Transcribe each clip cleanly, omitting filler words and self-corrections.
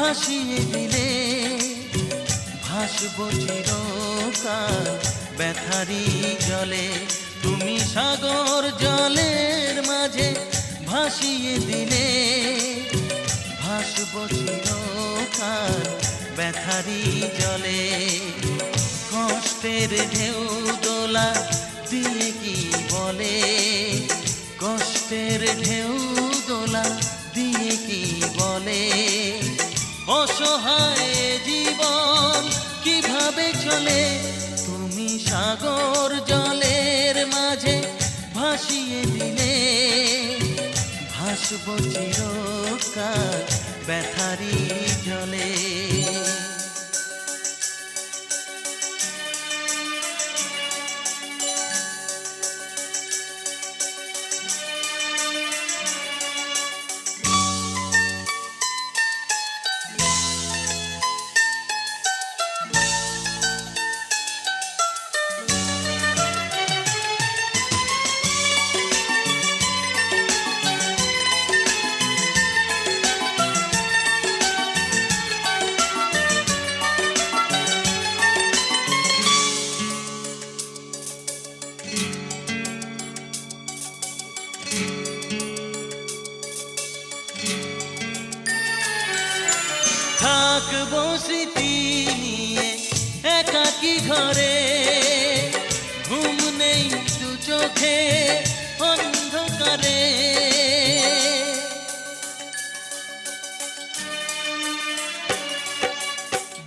ভাসিয়ে দিলে ভাসব চিরকাল ব্যথারি জলে। তুমি সাগর জলের মাঝে ভাসিয়ে দিলে ভাসব চিরকাল ব্যথারি জলে। কষ্টের ঢেউ দোলা দিয়ে কি বলে, কষ্টের ঢেউ দোলা দিয়ে কি বলে, অসহায় জীবন কিভাবে চলে। তুমি সাগর জলের মাঝে ভাসিয়ে দিলে ভাসব চিরকাল ব্যথারি জলে। থাকবো স্মৃতি নিয়ে একাকী ঘরে, ঘুম নেই দু চোখে অন্ধকারে।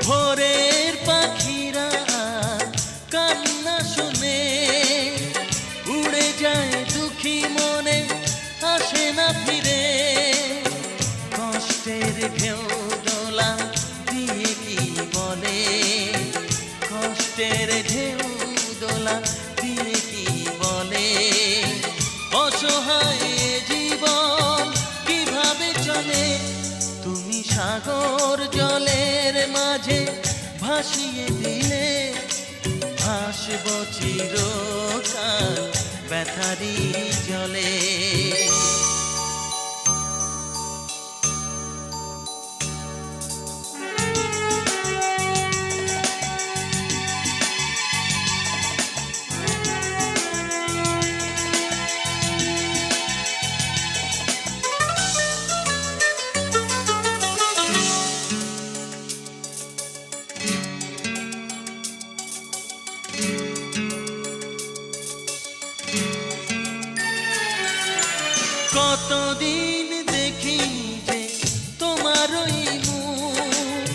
ভোরের পাখিরা কান্না শুনে উড়ে যায় দুঃখী মনে আসে না ফিরে। কষ্টের ঢেউ দোলা দিয়ে কি বলে, কষ্টের ঢেউ দোলা দিয়ে কি বলে, অসহায় জীবন কিভাবে চলে। তুমি সাগর জলের মাঝে ভাসিয়ে দিলে ভাসব চিরকাল ব্যথারি জলে। কতদিন দেখিনি যে তোমার ওই মুখ,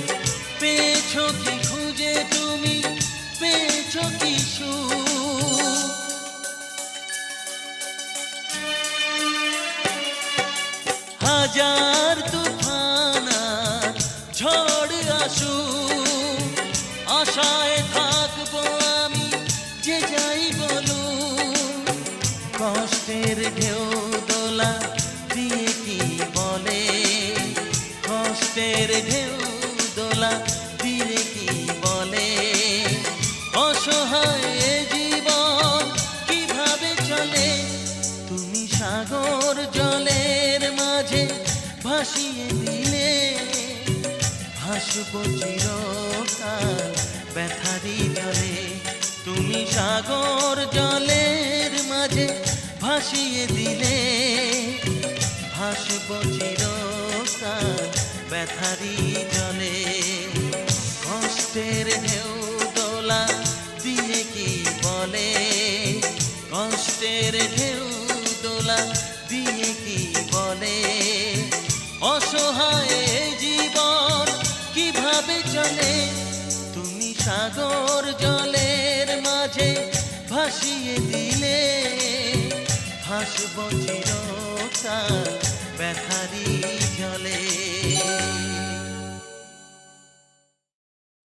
পেয়েছো কি খুঁজে তুমি, পেয়েছো কি সুখ। হাজার তুফান আর ঝড় আসুক, আশায় থাকবো আমি যে যাই বলুক। কষ্টের ঢেউ দোলা দিয়ে কি বলে, কষ্টের ঢেউ দোলা দিয়ে কি বলে, অসহায় জীবন কিভাবে চলে। তুমি সাগর জলের মাঝে ভাসিয়ে দিলে ভাসব চিরকাল ব্যথারি জলে। তুমি সাগর জলের মাঝে ভাসিয়ে দিলে ভাসব চিরকাল ব্যথারি জলে। কষ্টের ঢেউ দোলা দিয়ে কি বলে, কষ্টের ঢেউ দোলা দিয়ে কি বলে, অসহায় জীবন কিভাবে চলে। তুমি সাগর জলের মাঝে ভাসিয়ে দিলে ভাসব চিরকাল ব্যথারি জলে।